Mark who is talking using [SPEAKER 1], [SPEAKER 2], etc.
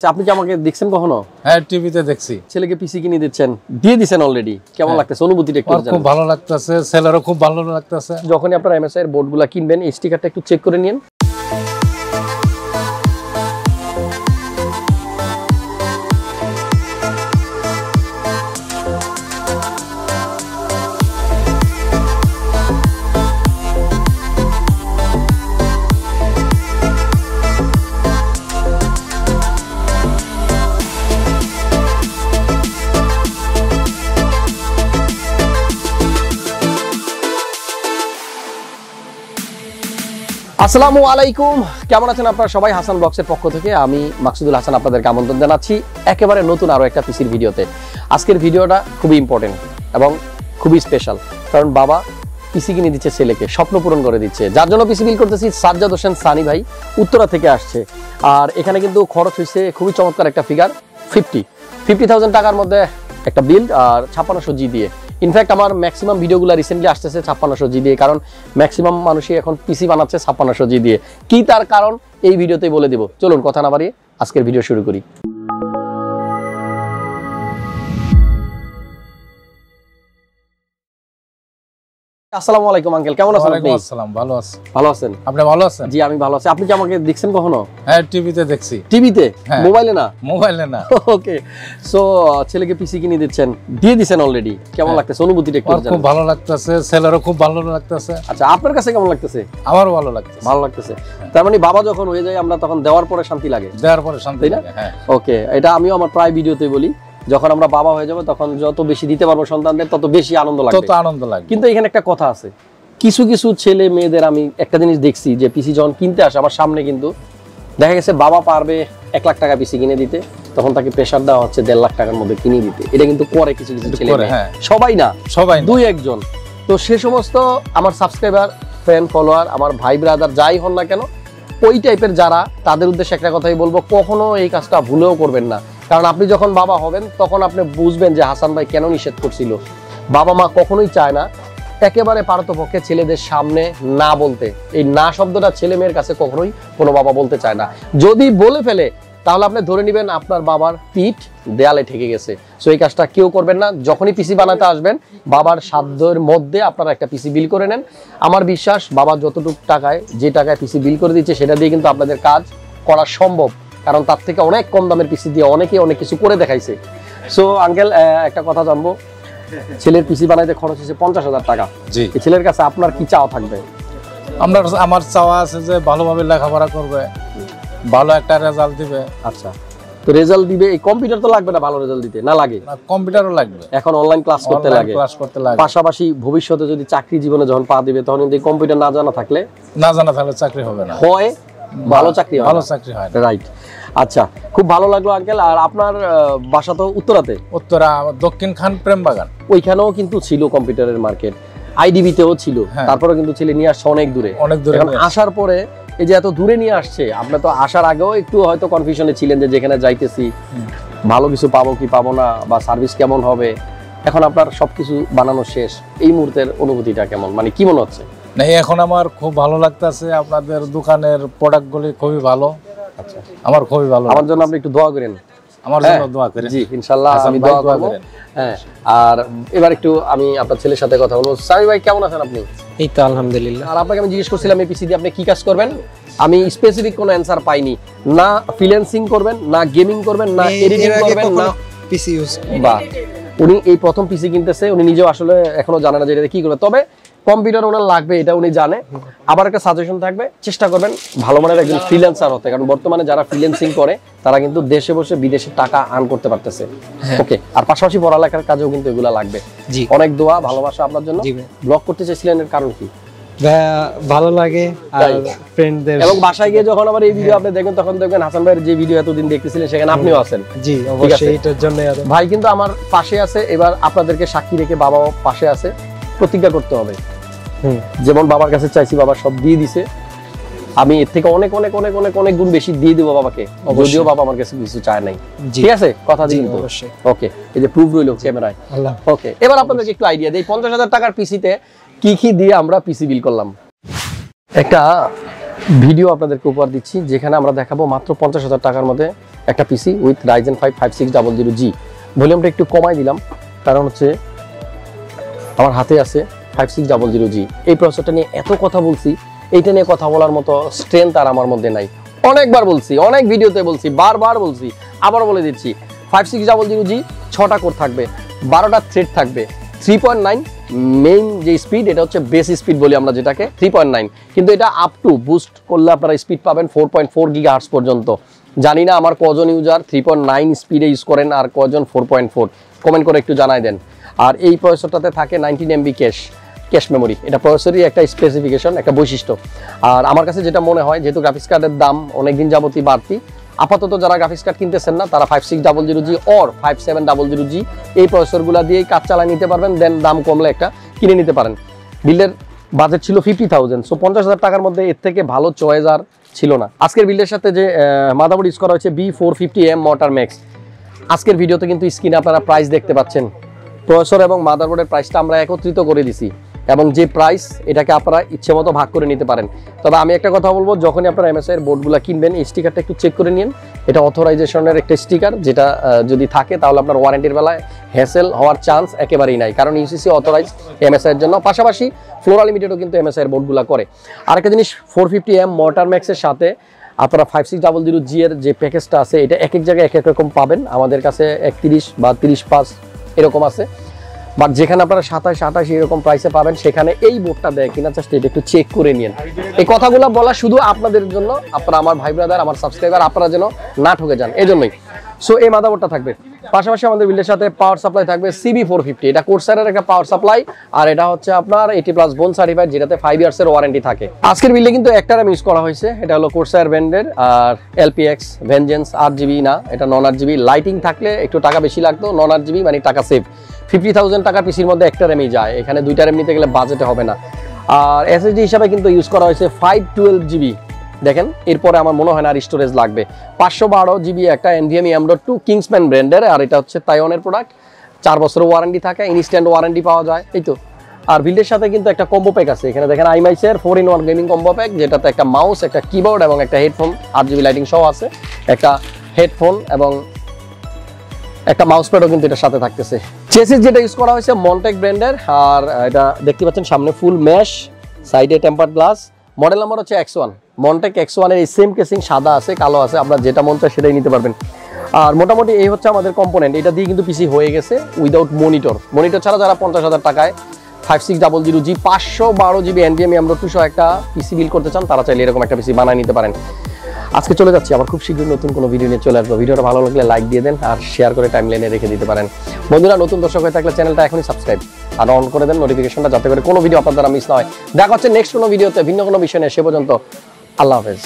[SPEAKER 1] আপনি কি আমাকে দেখছেন কখনো?
[SPEAKER 2] হ্যাঁ, টিভিতে দেখছি।
[SPEAKER 1] ছেলেকে পিসি কিনে দিচ্ছেন, দিয়ে দিবেন অলরেডি। কেমন লাগতেছে অনুভূতিটা একটু জানান।
[SPEAKER 2] খুব ভালো লাগতেছে, ছেলেরও খুব ভালো লাগতেছে।
[SPEAKER 1] যখনই আপনারা এমএসআই এর বোর্ডগুলো কিনবেন, এই স্টিকারটা একটু চেক করে নিন। আসসালামু আলাইকুম, কেমন আছেন আপনারা সবাই? হাসান ব্লগসের পক্ষ থেকে আমি মাকসুদুল হাসান আপনাদেরকে আমন্ত্রণ জানাচ্ছি একেবারে নতুন আরো একটা পিসির ভিডিওতে। আজকের ভিডিওটা খুবই ইম্পর্টেন্ট এবং খুবই স্পেশাল, কারণ বাবা পিসি কিনে দিচ্ছে ছেলেকে, স্বপ্ন পূরণ করে দিচ্ছে। যার জন্য পিসি বিল করতেছি সাজ্জাদ হোসেন সানি ভাই, উত্তরা থেকে আসছে। আর এখানে কিন্তু খরচ হয়েছে খুবই চমৎকার একটা ফিগার, 50,000 টাকার মধ্যে একটা বিল্ড আর 5600 জি দিয়ে। ইনফ্যাক্ট আমার ম্যাক্সিমাম ভিডিওগুলো রিসেন্টলি আসতেছে 5600 জি দিয়ে, কারণ ম্যাক্সিমাম মানুষই এখন পিসি বানাচ্ছে 5600 জি দিয়ে। কি তার কারণ এই ভিডিওতেই বলে দিব। চলুন কথা না বাড়িয়ে আজকের ভিডিও শুরু করি। আসসালামু আলাইকুম আঙ্কেল, কেমন আছেন আপনি?
[SPEAKER 2] ওয়ালাইকুম আসসালাম, ভালো আছি।
[SPEAKER 1] ভালো আছেন?
[SPEAKER 2] আপনি ভালো আছেন?
[SPEAKER 1] জি আমি ভালো আছি। আপনি কি আমাকে দেখছেন কখনো?
[SPEAKER 2] হ্যাঁ, টিভিতে দেখছি।
[SPEAKER 1] টিভিতে? মোবাইলে না?
[SPEAKER 2] মোবাইলে না।
[SPEAKER 1] ওকে, সো ছেলেকে পিসি কিনে দিচ্ছেন, দিয়ে দিবেন অলরেডি। কেমন লাগতেছে অনুভূতিটা একটু জানান।
[SPEAKER 2] খুব ভালো লাগতেছে, ছেলেরও খুব ভালো লাগতেছে।
[SPEAKER 1] আচ্ছা, আপনার কাছে কেমন লাগতেছে?
[SPEAKER 2] আমারও ভালো লাগতেছে।
[SPEAKER 1] ভালো লাগতেছে। তার মানে বাবা যখন হয়ে যায় আমরা তখন দেওয়ার পরে শান্তি লাগে।
[SPEAKER 2] দেওয়ার পরে শান্তি লাগে, হ্যাঁ।
[SPEAKER 1] ওকে, এটা আমিও আমার প্রায় ভিডিওতে বলি, যখন আমরা বাবা হয়ে যাব তখন যত বেশি দিতে পারবো সন্তানদের তত বেশি আনন্দ লাগবে,
[SPEAKER 2] তত আনন্দ লাগবে।
[SPEAKER 1] কিন্তু এখানে একটা কথা আছে, কিছু কিছু ছেলে মেয়েদের আমি একটা জিনিস দেখছি যে পিসি যখন কিনতে আসে আমার সামনে, কিন্তু দেখা গেছে বাবা পারবে 1 লাখ টাকা পিসি কিনে দিতে, তখন তাকে প্রেসার দেওয়া হচ্ছে 1.5 লাখ টাকার মধ্যে কিনে দিতে। এটা কিন্তু করে কিছু কিছু ছেলে মেয়ে, সবাই না, সবাই 2-1 জন। তো সে সমস্ত আমার সাবস্ক্রাইবার, ফ্রেন্ড, ফলোয়ার, আমার ভাই ব্রাদার যাই হন না কেন, ওই টাইপের যারা, তাদের উদ্দেশ্যে একটা কথাই বলবো, কখনো এই কাজটা ভুলেও করবেন না। কারণ আপনি যখন বাবা হবেন তখন আপনি বুঝবেন যে হাসান ভাই কেন নিষেধ করছিল। বাবা মা কখনোই চায় না একেবারে পারতপক্ষে ছেলেদের সামনে না বলতে। এই না শব্দটা ছেলে মেয়ের কাছে কখনোই কোনো বাবা বলতে চায় না। যদি বলে ফেলে তাহলে আপনি ধরে নেবেন আপনার বাবার পিঠ দেয়ালে ঠেকে গেছে। সো এই কাজটা কেউ করবেন না। যখনই পিসি বানাতে আসবেন বাবার সাধ্যের মধ্যে আপনারা একটা পিসি বিল করে নেন। আমার বিশ্বাস বাবা যতটুকু টাকায়, যে টাকায় পিসি বিল করে দিচ্ছে সেটা দিয়ে কিন্তু আপনাদের কাজ করা সম্ভব, কারণ তার থেকে অনেক কম দামের পিসি দিয়ে অনেকে অনেক কিছু করে দেখাইছে। সো আঙ্কেল, একটা কথা জানবো, ছেলের পিসি বানাইতে খরচ হচ্ছে 50,000 টাকা। জি, ছেলের কাছে আপনার কি চাওয়া থাকবে?
[SPEAKER 2] আমার চাওয়া আছে যে ভালোভাবে লেখাপড়া করবে, ভালো একটা রেজাল্ট দিবে।
[SPEAKER 1] আচ্ছা, তো রেজাল্ট দিবে, এই কম্পিউটার তো লাগবে না ভালো রেজাল্ট দিতে? না লাগে,
[SPEAKER 2] কম্পিউটারও লাগবে। এখন
[SPEAKER 1] অনলাইন ক্লাস করতে লাগে, পাশাপাশি ভবিষ্যতে যদি চাকরি জীবনে যখন পা দিবে তখন কিন্তু কম্পিউটার না জানা থাকলে
[SPEAKER 2] চাকরি হবে না,
[SPEAKER 1] হয় ভালো চাকরি
[SPEAKER 2] হয়।
[SPEAKER 1] রাইট। আচ্ছা, খুব ভালো লাগলো আঙ্কেল। আর আপনার বাসা তো উত্তরাতে?
[SPEAKER 2] উত্তরা, দক্ষিণ খান প্রেম বাগান।
[SPEAKER 1] ওইখানেও কিন্তু ছিল কম্পিউটারের মার্কেট, আইডিবিতেও ছিল। তারপরে কিন্তু ছেলে নিয়ে আসছে অনেক দূরে। আসার পরে এই যে এত দূরে নিয়ে আসছে, আপনি তো আসার আগেও একটু হয়তো কনফিউশনে ছিলেন যে যেখানে যাইতেছি ভালো কিছু পাবো কি পাবো না, বা সার্ভিস কেমন হবে। এখন আপনার সবকিছু বানানো শেষ, এই মুহূর্তের অনুভূতিটা কেমন, মানে কি মনে হচ্ছে?
[SPEAKER 2] না, এখন আমার খুব ভালো লাগতেছে। আপনাদের দোকানের প্রোডাক্টগুলি খুবই ভালো। আচ্ছা, আমার খুবই ভালো।
[SPEAKER 1] আমার জন্য আপনি একটু দোয়া করেন।
[SPEAKER 2] আমার জন্য দোয়া করেন।
[SPEAKER 1] জি, ইনশাআল্লাহ আমি দোয়া করব। হ্যাঁ, আর এবার একটু আমি আপনার ছেলের সাথে কথা বলবো। সামি ভাই, কেমন আছেন আপনি?
[SPEAKER 3] এই তো আলহামদুলিল্লাহ।
[SPEAKER 1] আর আপনাকে আমি জিজ্ঞেস করছিলাম এই পিসি দিয়ে আপনি কি কাজ করবেন, আমি স্পেসিফিক কোনো অ্যানসার পাইনি। না ফ্রিল্যান্সিং করবেন, না গেমিং করবেন, না এডিটিং করবেন, না
[SPEAKER 3] পিসি ইউজ।
[SPEAKER 1] বা উনি এই প্রথম পিসি কিনতেছে, উনি নিজেও আসলে এখনো জানে না যে এটা কি করবে। তবে কম্পিউটার ওনার লাগবে, এটা উনি জানে। আবার একটা সাজেশন থাকবে, চেষ্টা করবেন ভালো মানের একজন ফ্রিল্যান্সার হতে, কারণ বর্তমানে যারা ফ্রিল্যান্সিং করে তারা কিন্তু দেশে বসে বিদেশে টাকা আর্ন করতে পারতেছে। ওকে, আর পাশাপাশি পড়ালেখার কাজেও কিন্তু এগুলা লাগবে।
[SPEAKER 3] জি,
[SPEAKER 1] অনেক দোয়া, ভালোবাসা আপনার জন্য। ব্লগ করতে চাইছিলেন, এর কারণ কি?
[SPEAKER 3] ভালো লাগে আর ফ্রেন্ডদের, এবং
[SPEAKER 1] বাসায় গিয়ে যখন আবার এই ভিডিও আপনি দেখবেন তখন দেখবেন হাসান ভাইয়ের যে ভিডিও এতদিন দেখতেছিলেন সেখানে আপনিও আছেন।
[SPEAKER 3] জি অবশ্যই, এটার জন্য
[SPEAKER 1] ভাই কিন্তু আমার পাশে আছে। এবার আপনাদেরকে সাক্ষী রেখে বাবাও পাশে আছে, প্রতিজ্ঞা করতে হবে। যেমন বাবার কাছে চাইছি, বাবা সব দিয়ে দিছে, আমি এর থেকে অনেক অনেক অনেক অনেক অনেক গুণ বেশি দিয়ে দেবো বাবাকে, যদিও বাবা আমার কাছে কিছু চায় নাই। ঠিক আছে, কথা দিন তো। ওকে, এই যে প্রুফ রইল ক্যামেরায়। ওকে, এবার আপনাদেরকে একটু আইডিয়া দেই 50,000 টাকার পিসিতে কি কি দিয়ে আমরা পিসি বিল করলাম। একটা ভিডিও আপনাদেরকে উপহার দিচ্ছি, যেখানে আমরা দেখাবো মাত্র 50,000 টাকার মধ্যে একটা পিসি উইথ Ryzen 5 5600G। ভলিউমটা একটু কমাই দিলাম, কারণ হচ্ছে আমার হাতে আছে 5600G। এই প্রসেসরটা নিয়ে এত কথা বলছি, এইটা নিয়ে কথা বলার মতো স্ট্রেংথ আর আমার মধ্যে নাই। অনেকবার বলছি, অনেক ভিডিওতে বলছি, বারবার বলছি, আবার বলে দিচ্ছি। 5600G 6টা কোর থাকবে, 12টা থ্রেড থাকবে, 3.9 মেইন যে স্পিড, এটা হচ্ছে বেস স্পিড বলি আমরা যেটাকে, 3.9। কিন্তু এটা আপ টু বুস্ট করলে আপনারা স্পিড পাবেন 4.4 GHz পর্যন্ত। জানি না আমার কজন ইউজার 3.9 স্পিডে ইউজ করেন আর কজন 4.4, কমেন্ট করে একটু জানাই দেন। আর এই প্রসেসরটাতে থাকে 19 MB ক্যাশ মেমোরি। এটা প্রসেসরই একটা স্পেসিফিকেশন, একটা বৈশিষ্ট্য। আর আমার কাছে যেটা মনে হয়, যেহেতু গ্রাফিক্স কার্ডের দাম অনেকদিন যাবতই বাড়তি, আপাতত যারা গ্রাফিক্স কার্ড কিনতেছেন না তারা 5600G অর 5700G এই প্রসেসরগুলো দিয়েই কাজ চালায় নিতে পারবেন। দেন দাম কমলে একটা কিনে নিতে পারেন। বিল্ডের বাজেট ছিল 50,000, সো 50,000 টাকার মধ্যে এর থেকে ভালো চয়েস আর ছিল না। আজকের বিল্ডের সাথে যে মাদারবোর্ড ইউজ করা হয়েছে B450M MORTAR Max। আজকের ভিডিওতে কিন্তু স্ক্রিনে আপনারা প্রাইস দেখতে পাচ্ছেন। প্রসেসর এবং মাদারবোর্ডের প্রাইসটা আমরা একত্রিত করে দিছি, এবং যে প্রাইস এটাকে আপনারা ইচ্ছে মতো ভাগ করে নিতে পারেন। তবে আমি একটা কথা বলবো, যখনই আপনারা MSI এর বোর্ডগুলো কিনবেন এই স্টিকারটা একটু চেক করে নিন। এটা অথরাইজেশনের একটা স্টিকার, যেটা যদি থাকে তাহলে আপনার ওয়ারেন্টির বেলায় হ্যাসেল হওয়ার চান্স একেবারেই নাই, কারণ ইউসিসি অথরাইজ MSI এর জন্য। পাশাপাশি ফ্লোরা লিমিটেডও কিন্তু MSI এর বোর্ডগুলো করে। আরেকটা জিনিস, 450M MORTAR Max এর সাথে আপনারা 5600G এর যে প্যাকেজটা আছে, এটা এক এক জায়গায় এক এক রকম পাবেন। আমাদের কাছে 31 বা 30 এরকম আছে, বাট যেখানে আপনারা 27, 28 এরকম প্রাইসে পাবেন, সেখানে এই বোর্ডটা দেয় কিনা জাস্ট এটা একটু চেক করে নিন। এই কথাগুলো বলা শুধু আপনাদের জন্য, আপনারা আমার ভাই ব্রাদার, আমার সাবস্ক্রাইবার, আপনারা যেন না ঠকে যান, এই জন্যই। সো এই মাদারবোর্ডটা থাকবে। পাশাপাশি আমাদের বিল্ডের সাথে পাওয়ার সাপ্লাই থাকবে CB450। এটা কোর্সারের একটা পাওয়ার সাপ্লাই, আর এটা হচ্ছে আপনার 80+ বোন সার্টিফাইড, যেটাতে 5 ইয়ার্সের ওয়ারেন্টি থাকে। আজকের বিল্ডে কিন্তু একটা RAM ইউজ করা হয়েছে, এটা হলো কোর্সার ব্র্যান্ডের, আর LPX ভেঞ্জেন্স 8GB না, এটা নন 8GB। লাইটিং থাকলে একটু টাকা বেশি লাগতো, নন 8GB মানে টাকা সেভ। 50,000 টাকার পিসির মধ্যে একটা RAM যায়, এখানে 2টা RAM নিতে গেলে বাজেটে হবে না। আর SSD হিসাবে কিন্তু ইউজ করা হয়েছে 512GB। দেখেন, এরপরে আমার মনে হয় না আর স্টোরেজ লাগবে। 512GB একটা NVMe M.2 কিংসম্যান ব্র্যান্ডের, আর এটা হচ্ছে তাইওয়ানের প্রোডাক্ট। 4 বছরের ওয়ারেন্টি থাকে, ইনস্ট্যান্ট ওয়ারেন্টি পাওয়া যায়। এই তো। আর বিল্ডের সাথে কিন্তু একটা কম্বো প্যাক আছে, এখানে দেখেন IMICE এর 4-in-1 গেমিং কম্বো প্যাক, যেটাতে একটা মাউস, একটা কিবোর্ড এবং একটা হেডফোন, 8GB লাইটিং সহ আছে। একটা হেডফোন এবং একটা মাউস প্যাডও কিন্তু এটার সাথে থাকতেছে। চেসিস যেটা ইউজ করা হয়েছে Montech ব্র্যান্ডের, আর এটা দেখতে পাচ্ছেন সামনে ফুল ম্যাশ, সাইডে টেম্পারড গ্লাস। মডেল নাম্বার হচ্ছে X1। Montech X1 এর এই সেম কেসিং, সাদা আছে, কালো আছে, আপনারা যেটা মন চায় সেটাই নিতে পারবেন। আর মোটামুটি এই হচ্ছে আমাদের কম্পোনেন্ট। এটা দিয়ে কিন্তু পিসি হয়ে গেছে উইদাউট মনিটর ছাড়া। যারা 50,000 টাকায় 5600G 512GB NVMe M.2 সহ একটা পিসি বিল করতে চান, তারা চাইলে এরকম একটা পিসি বানিয়ে নিতে পারেন। আজকে চলে যাচ্ছি, আবার খুব শীঘ্রই নতুন কোনো ভিডিও নিয়ে চলে আসবো। ভিডিওটা ভালো লাগলে লাইক দিয়ে দেন, আর শেয়ার করে টাইমলাইনে রেখে দিতে পারেন। বন্ধুরা, নতুন দর্শক হয়ে থাকলে চ্যানেলটা এখনই সাবস্ক্রাইব আর অন করে দেন নোটিফিকেশনটা, যাতে করে কোনো ভিডিও আপনার দ্বারা মিস না হয়। দেখা হচ্ছে নেক্সট কোনো ভিডিওতে ভিন্ন কোনো বিষয় নিয়ে। সে পর্যন্ত আল্লাহ হাফেজ।